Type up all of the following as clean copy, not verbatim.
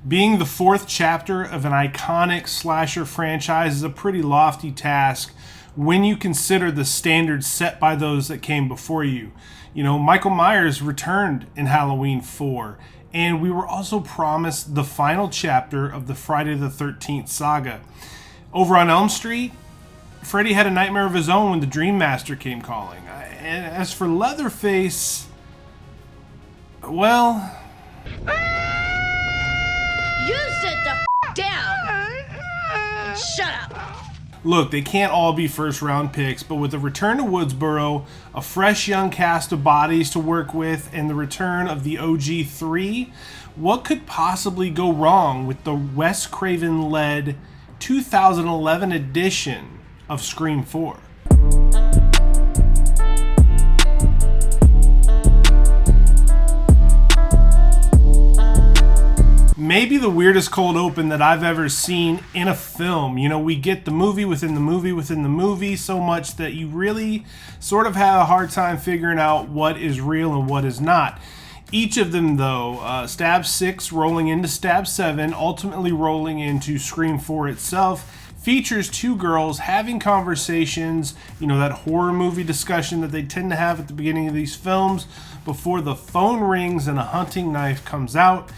Being the fourth chapter of an iconic slasher franchise is a pretty lofty task when you consider the standards set by those that came before you. You know, Michael Myers returned in Halloween 4, and we were also promised the final chapter of the Friday the 13th saga. Over on Elm Street, Freddy had a nightmare of his own when the Dream Master came calling. And as for Leatherface, well... You sit the down and shut up. Look, they can't all be first round picks, but with the return to Woodsboro, a fresh young cast of bodies to work with, and the return of the OG 3, what could possibly go wrong with the Wes Craven led 2011 edition of Scream 4? Maybe the weirdest cold open that I've ever seen in a film. You know, we get the movie within the movie within the movie so much that you really sort of have a hard time figuring out what is real and what is not. Each of them, though, Stab 6 rolling into Stab 7, ultimately rolling into Scream 4 itself, features two girls having conversations, you know, that horror movie discussion that they tend to have at the beginning of these films before the phone rings and a hunting knife comes out.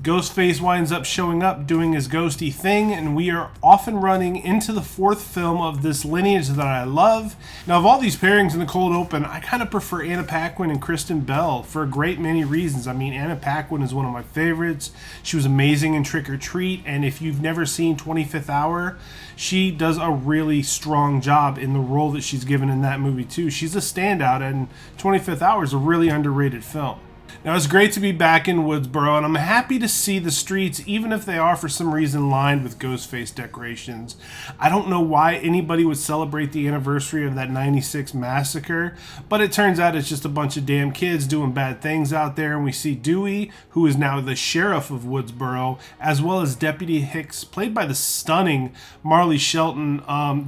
Ghostface winds up showing up doing his ghosty thing, and we are off and running into the fourth film of this lineage that I love. Now, of all these pairings in the cold open, I kind of prefer Anna Paquin and Kristen Bell for a great many reasons. I mean, Anna Paquin is one of my favorites. She was amazing in Trick or Treat, and if you've never seen 25th Hour, she does a really strong job in the role that she's given in that movie too. She's a standout, and 25th Hour is a really underrated film. Now, it's great to be back in Woodsboro, and I'm happy to see the streets, even if they are for some reason lined with Ghostface decorations. I don't know why anybody would celebrate the anniversary of that 96 massacre, but it turns out it's just a bunch of damn kids doing bad things out there, and we see Dewey, who is now the sheriff of Woodsboro, as well as Deputy Hicks, played by the stunning Marley Shelton.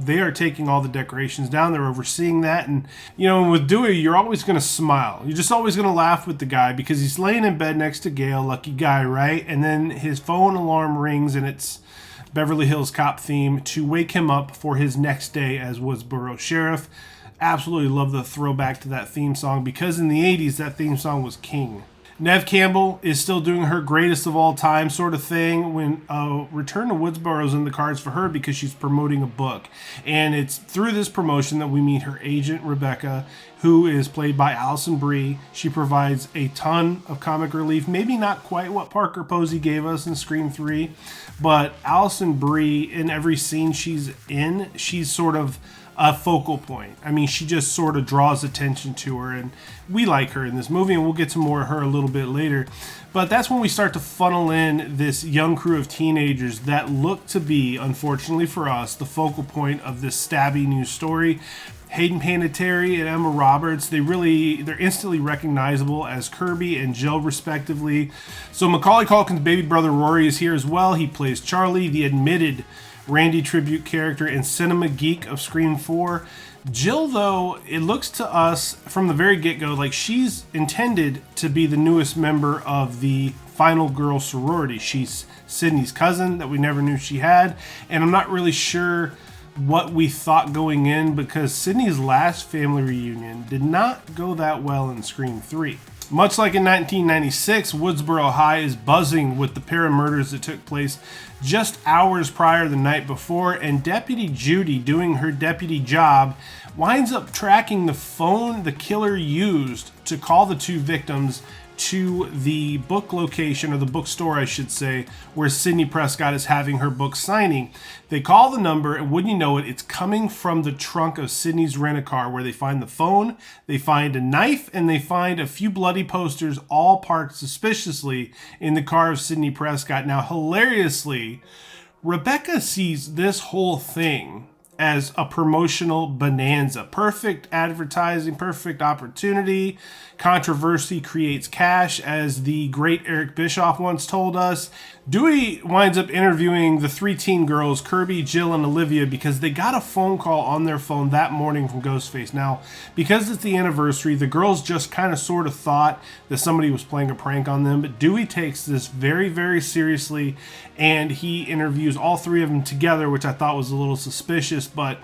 They are taking all the decorations down. They're overseeing that, and, you know, with Dewey, you're always going to smile. You're just always going to laugh with the guy, because he's laying in bed next to Gale, lucky guy, right? And then his phone alarm rings, and it's Beverly Hills Cop theme to wake him up for his next day as Woodsboro Sheriff. Absolutely love the throwback to that theme song, because in the 80s, that theme song was king. Neve Campbell is still doing her greatest of all time sort of thing when Return to Woodsboro is in the cards for her, because she's promoting a book. And it's through this promotion that we meet her agent, Rebecca, who is played by Alison Brie. She provides a ton of comic relief, maybe not quite what Parker Posey gave us in Scream 3, but Alison Brie, in every scene she's in, she's sort of a focal point. I mean, she just sort of draws attention to her, and we like her in this movie, and we'll get to more of her a little bit later. But that's when we start to funnel in this young crew of teenagers that look to be, unfortunately for us, the focal point of this stabby news story. Hayden Panettiere and Emma Roberts, they're instantly recognizable as Kirby and Jill, respectively. So Macaulay Culkin's baby brother Rory is here as well. He plays Charlie, the admitted Randy tribute character and cinema geek of Scream 4. Jill, though, it looks to us from the very get-go like she's intended to be the newest member of the final girl sorority. She's Sidney's cousin that we never knew she had, and I'm not really sure what we thought going in, because Sidney's last family reunion did not go that well in Scream 3. Much like in 1996, Woodsboro High is buzzing with the pair of murders that took place just hours prior the night before, and Deputy Judy, doing her deputy job, winds up tracking the phone the killer used to call the two victims to the book location, or the bookstore, I should say, where Sidney Prescott is having her book signing. They call the number, and wouldn't you know it, it's coming from the trunk of Sidney's rent-a-car, where they find the phone, they find a knife, and they find a few bloody posters all parked suspiciously in the car of Sidney Prescott. Now, hilariously, Rebecca sees this whole thing as a promotional bonanza. Perfect advertising, perfect opportunity. Controversy creates cash, as the great Eric Bischoff once told us. Dewey winds up interviewing the 3 teen girls, Kirby, Jill, and Olivia, because they got a phone call on their phone that morning from Ghostface. Now, because it's the anniversary, the girls just kind of sort of thought that somebody was playing a prank on them, but Dewey takes this very, very seriously, and he interviews all 3 of them together, which I thought was a little suspicious. But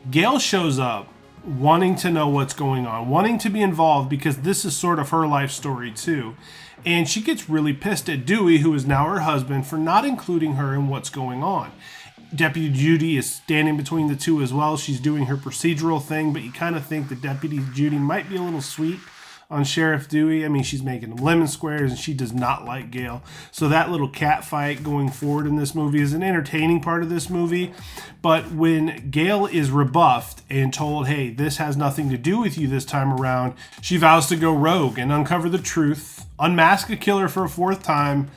Gale shows up wanting to know what's going on, wanting to be involved, because this is sort of her life story too. And she gets really pissed at Dewey, who is now her husband, for not including her in what's going on. Deputy Judy is standing between the two as well. She's doing her procedural thing, but you kind of think that Deputy Judy might be a little sweet on Sheriff Dewey. I mean, she's making him lemon squares, and she does not like Gale. So that little cat fight going forward in this movie is an entertaining part of this movie. But when Gale is rebuffed and told, hey, this has nothing to do with you this time around, she vows to go rogue and uncover the truth, unmask a killer for a 4th time,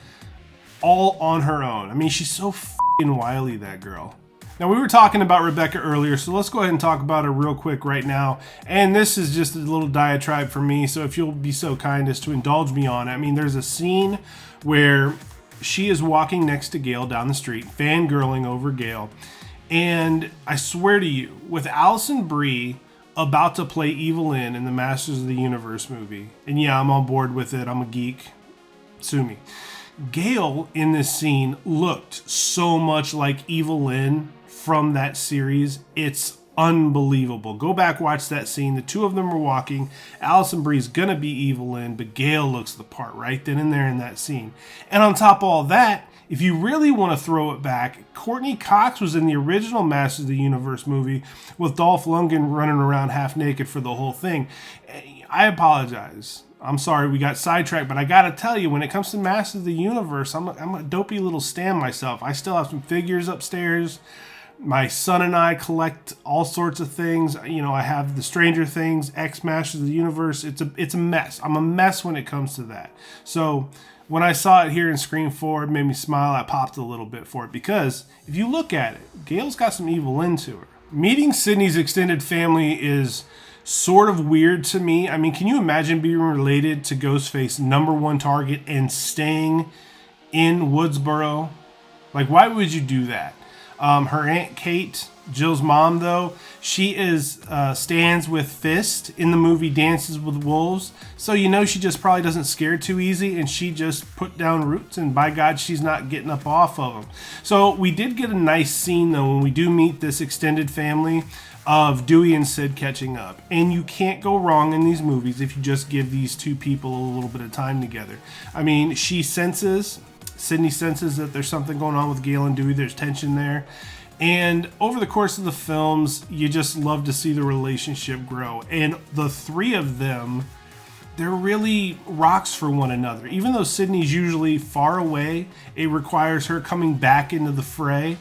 all on her own. I mean, she's so f***ing wily, that girl. Now, we were talking about Rebecca earlier, so let's go ahead and talk about her real quick right now. And this is just a little diatribe for me, so if you'll be so kind as to indulge me on it. I mean, there's a scene where she is walking next to Gale down the street, fangirling over Gale. And I swear to you, with Alison Brie about to play Evelyn in the Masters of the Universe movie, and yeah, I'm on board with it, I'm a geek, sue me. Gale in this scene looked so much like Evelyn from that series. It's unbelievable. Go back, watch that scene. The 2 of them are walking. Alison Brie's gonna be Evelyn, but Gale looks the part right then and there in that scene. And on top of all that, if you really want to throw it back, Courtney Cox was in the original Masters of the Universe movie with Dolph Lundgren running around half naked for the whole thing. I apologize. I'm sorry we got sidetracked, but I gotta tell you, when it comes to Masters of the Universe, I'm a dopey little stan myself. I still have some figures upstairs. My son and I collect all sorts of things. You know, I have the Stranger Things, Masters of the Universe. It's a mess. I'm a mess when it comes to that. So when I saw it here in Scream 4, it made me smile. I popped a little bit for it, because if you look at it, Gale's got some evil into her. Meeting Sidney's extended family is sort of weird to me. I mean, can you imagine being related to Ghostface, #1 target, and staying in Woodsboro? Like, why would you do that? Her Aunt Kate, Jill's mom, though, she stands with Fist in the movie Dances with Wolves. So you know she just probably doesn't scare too easy, and she just put down roots, and by God, she's not getting up off of them. So we did get a nice scene, though, when we do meet this extended family of Dewey and Sid catching up. And you can't go wrong in these movies if you just give these 2 people a little bit of time together. I mean, Sidney senses that there's something going on with Gale and Dewey. There's tension there. And over the course of the films, you just love to see the relationship grow. And the 3 of them, they're really rocks for one another. Even though Sidney's usually far away, it requires her coming back into the fray.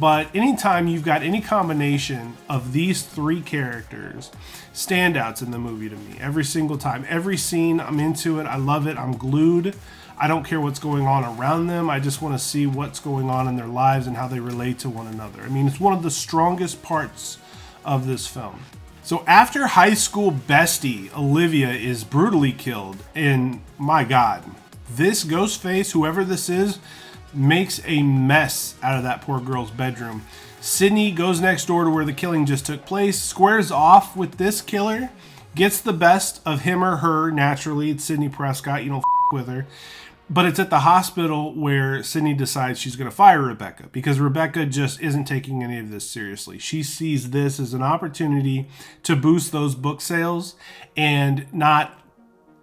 But anytime you've got any combination of these 3 characters, standouts in the movie to me. Every single time. Every scene, I'm into it. I love it. I'm glued. I don't care what's going on around them. I just want to see what's going on in their lives and how they relate to one another. I mean, it's one of the strongest parts of this film. So after high school bestie Olivia is brutally killed, and my God, this Ghostface, whoever this is, makes a mess out of that poor girl's bedroom. Sidney goes next door to where the killing just took place, squares off with this killer, gets the best of him or her. Naturally, it's Sidney Prescott, you don't with her. But it's at the hospital where Sidney decides she's going to fire Rebecca, because Rebecca just isn't taking any of this seriously. She sees this as an opportunity to boost those book sales and not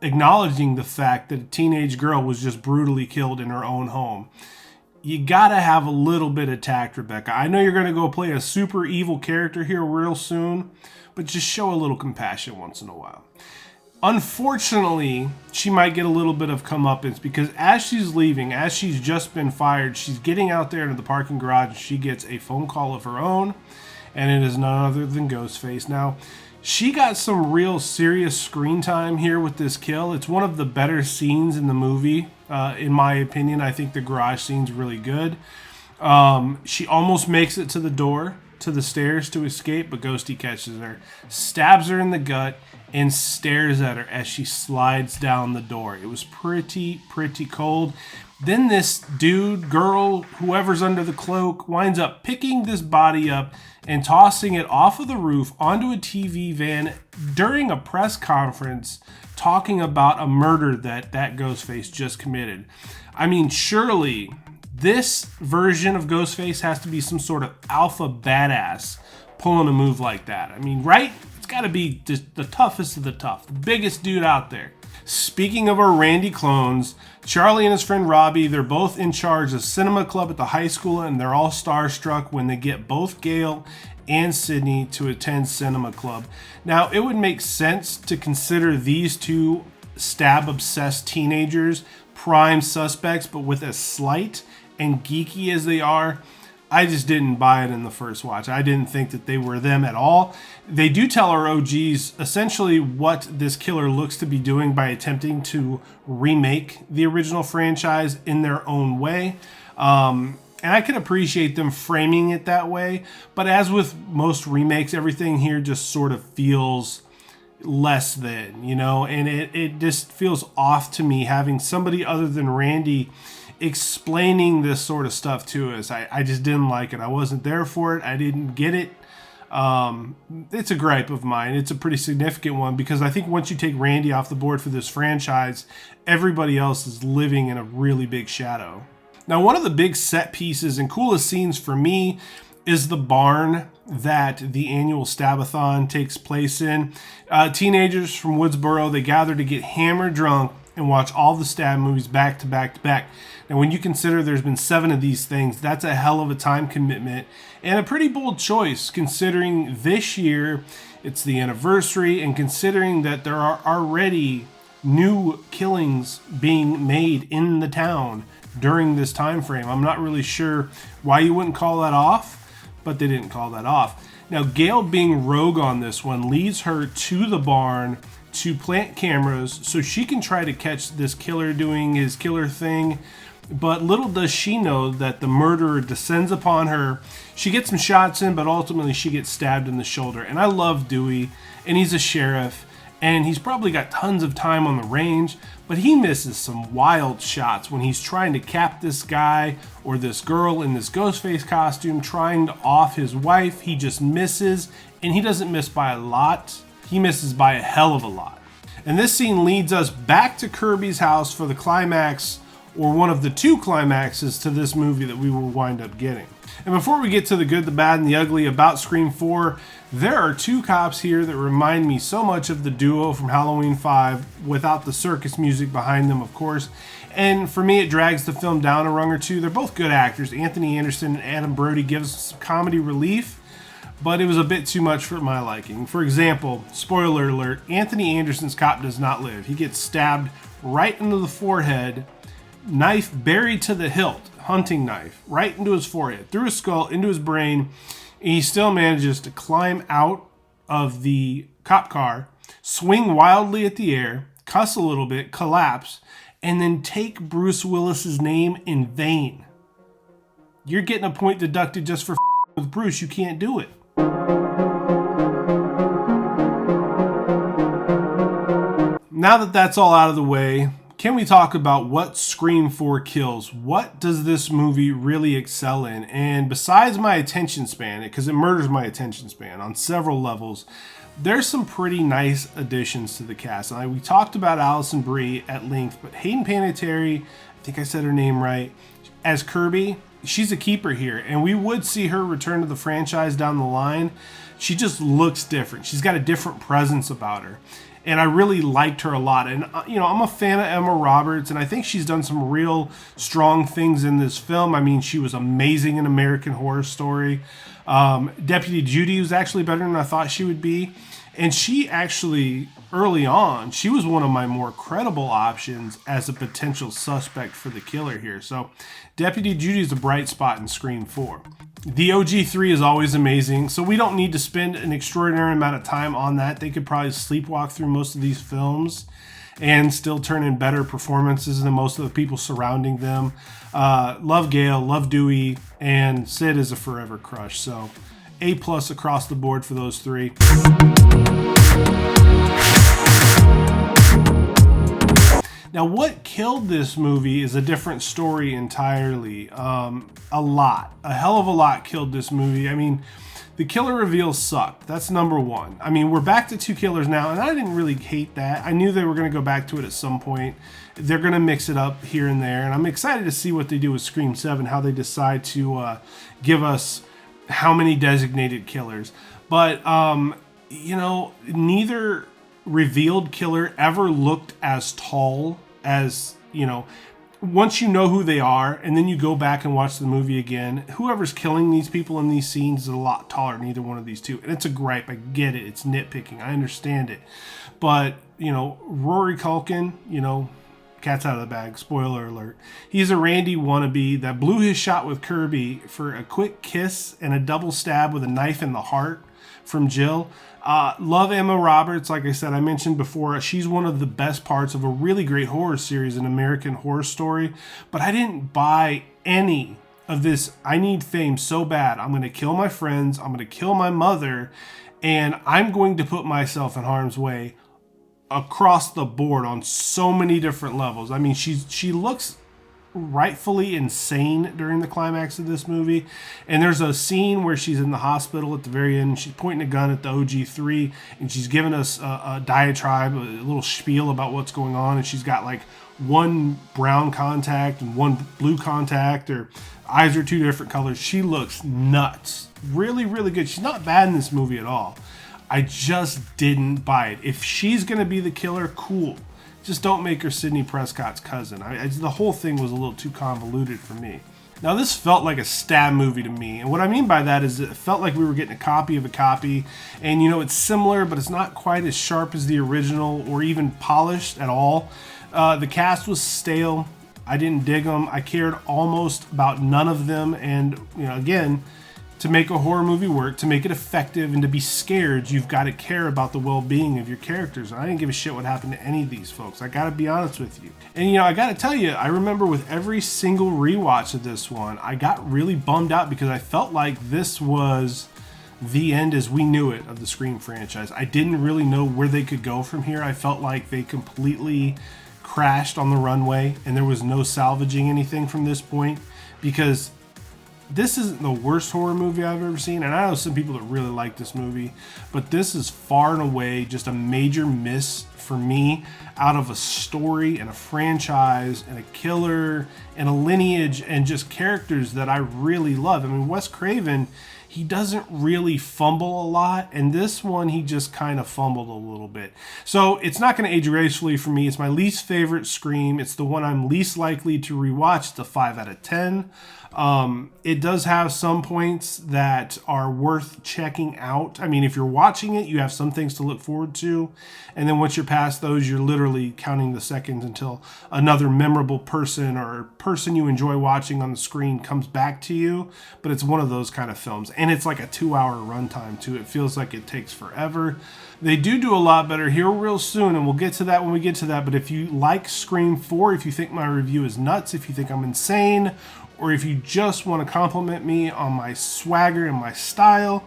acknowledging the fact that a teenage girl was just brutally killed in her own home. You gotta have a little bit of tact, Rebecca. I know you're going to go play a super evil character here real soon, but just show a little compassion once in a while. Unfortunately, she might get a little bit of comeuppance, because as she's leaving, as she's just been fired, she's getting out there into the parking garage and she gets a phone call of her own, and it is none other than Ghostface. Now, she got some real serious screen time here with this kill. It's one of the better scenes in the movie, in my opinion. I think the garage scene's really good. She almost makes it to the door, to the stairs to escape, but Ghosty catches her, stabs her in the gut, and stares at her as she slides down the door. It was pretty cold. Then this dude, girl, whoever's under the cloak, winds up picking this body up and tossing it off of the roof onto a TV van during a press conference talking about a murder that Ghostface just committed. I mean, surely this version of Ghostface has to be some sort of alpha badass pulling a move like that. I mean, right? It's got to be just the toughest of the tough, the biggest dude out there. Speaking of our Randy clones, Charlie and his friend Robbie, they're both in charge of cinema club at the high school, and they're all starstruck when they get both Gale and Sidney to attend cinema club. Now, it would make sense to consider these two stab-obsessed teenagers prime suspects, but with as slight and geeky as they are, I just didn't buy it in the first watch. I didn't think that they were them at all. They do tell our OGs essentially what this killer looks to be doing by attempting to remake the original franchise in their own way. And I can appreciate them framing it that way. But as with most remakes, everything here just sort of feels less than, you know, and it just feels off to me having somebody other than Randy explaining this sort of stuff to us. I just didn't like it. I wasn't there for it. I didn't get it. It's a gripe of mine. It's a pretty significant one because I think once you take Randy off the board for this franchise, everybody else is living in a really big shadow. Now, one of the big set pieces and coolest scenes for me is the barn that the annual Stabathon takes place in. Teenagers from Woodsboro, they gather to get hammered drunk and watch all the Stab movies back to back to back. Now, when you consider there's been 7 of these things, that's a hell of a time commitment and a pretty bold choice considering this year it's the anniversary and considering that there are already new killings being made in the town during this time frame. I'm not really sure why you wouldn't call that off, but they didn't call that off. Now, Gale being rogue on this one leads her to the barn to plant cameras so she can try to catch this killer doing his killer thing. But little does she know that the murderer descends upon her. She gets some shots in, but ultimately she gets stabbed in the shoulder. And I love Dewey, and he's a sheriff, and he's probably got tons of time on the range, but he misses some wild shots when he's trying to cap this guy or this girl in this Ghostface costume, trying to off his wife. He just misses, and he doesn't miss by a lot. He misses by a hell of a lot. And this scene leads us back to Kirby's house for the climax, or one of the 2 climaxes to this movie that we will wind up getting. And before we get to the good, the bad, and the ugly about Scream 4, there are 2 cops here that remind me so much of the duo from Halloween 5, without the circus music behind them, of course. And for me, it drags the film down a rung or two. They're both good actors. Anthony Anderson and Adam Brody gives us some comedy relief, but it was a bit too much for my liking. For example, spoiler alert, Anthony Anderson's cop does not live. He gets stabbed right into the forehead, knife buried to the hilt, hunting knife, right into his forehead, through his skull, into his brain. And he still manages to climb out of the cop car, swing wildly at the air, cuss a little bit, collapse, and then take Bruce Willis's name in vain. You're getting a point deducted just for with Bruce. You can't do it. Now that that's all out of the way, can we talk about what Scream 4 kills? What does this movie really excel in? And besides my attention span, because it murders my attention span on several levels, there's some pretty nice additions to the cast. And we talked about Alison Brie at length, but Hayden Panettiere, I think I said her name right, as Kirby, she's a keeper here. And we would see her return to the franchise down the line. She just looks different. She's got a different presence about her. And I really liked her a lot. And, you know, I'm a fan of Emma Roberts, and I think she's done some real strong things in this film. I mean, she was amazing in American Horror Story. Deputy Judy was actually better than I thought she would be. And she actually, early on, she was one of my more credible options as a potential suspect for the killer here. So Deputy Judy is a bright spot in Scream 4. The OG3 is always amazing, so we don't need to spend an extraordinary amount of time on that. They could probably sleepwalk through most of these films and still turn in better performances than most of the people surrounding them. Love Gale, love Dewey, and Sid is a forever crush. So A+ across the board for those three. Now, what killed this movie is a different story entirely. A hell of a lot killed this movie. I mean, the killer reveals sucked. That's number one. I mean, we're back to 2 killers now, and I didn't really hate that. I knew they were going to go back to it at some point. They're going to mix it up here and there, and I'm excited to see what they do with Scream 7, how they decide to give us how many designated killers. But, neither revealed killer ever looked as tall as, once you know who they are and then you go back and watch the movie again, whoever's killing these people in these scenes is a lot taller than either one of these two. And it's a gripe. I get it. It's nitpicking. I understand it. But, Rory Culkin, cat's out of the bag. Spoiler alert. He's a Randy wannabe that blew his shot with Kirby for a quick kiss and a double stab with a knife in the heart from Jill. Love Emma Roberts. Like I said, I mentioned before, she's one of the best parts of a really great horror series, an American Horror Story. But I didn't buy any of this. I need fame so bad. I'm going to kill my friends. I'm going to kill my mother. And I'm going to put myself in harm's way across the board on so many different levels. I mean, she looks rightfully insane during the climax of this movie, and there's a scene where she's in the hospital at the very end. She's pointing a gun at the OG3, and she's giving us a diatribe, a little spiel about what's going on, and she's got like one brown contact and one blue contact. Her eyes are 2 different colors. She looks nuts. Really, really good. She's not bad in this movie at all. I just didn't buy it. If she's going to be the killer, cool. Just don't make her Sidney Prescott's cousin. The whole thing was a little too convoluted for me. Now, this felt like a stab movie to me. And what I mean by that is it felt like we were getting a copy of a copy. And, it's similar, but it's not quite as sharp as the original or even polished at all. The cast was stale. I didn't dig them. I cared almost about none of them. And, again, to make a horror movie work, to make it effective, and to be scared, you've got to care about the well-being of your characters. And I didn't give a shit what happened to any of these folks. I got to be honest with you. And, I got to tell you, I remember with every single rewatch of this one, I got really bummed out because I felt like this was the end as we knew it of the Scream franchise. I didn't really know where they could go from here. I felt like they completely crashed on the runway, and there was no salvaging anything from this point, because this isn't the worst horror movie I've ever seen, and I know some people that really like this movie, but this is far and away just a major miss for me out of a story and a franchise and a killer and a lineage and just characters that I really love. I mean, Wes Craven, he doesn't really fumble a lot, and this one he just kind of fumbled a little bit. So it's not going to age gracefully for me. It's my least favorite Scream. It's the one I'm least likely to rewatch. It's a 5 out of 10. It does have some points that are worth checking out. I mean, if you're watching it, you have some things to look forward to. And then once you're past those, you're literally counting the seconds until another memorable person or person you enjoy watching on the screen comes back to you. But it's one of those kind of films. And it's like a 2-hour runtime too. It feels like it takes forever. They do a lot better here real soon, and we'll get to that when we get to that. But if you like Scream 4, if you think my review is nuts, if you think I'm insane, or if you just want to compliment me on my swagger and my style,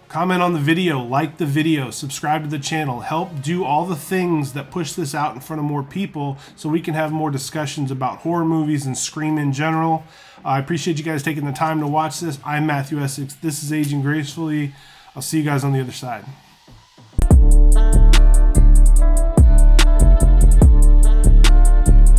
comment on the video, like the video, subscribe to the channel, help do all the things that push this out in front of more people so we can have more discussions about horror movies and Scream in general. I appreciate you guys taking the time to watch this. I'm Matthew Essex. This is Aging Gracefully. I'll see you guys on the other side.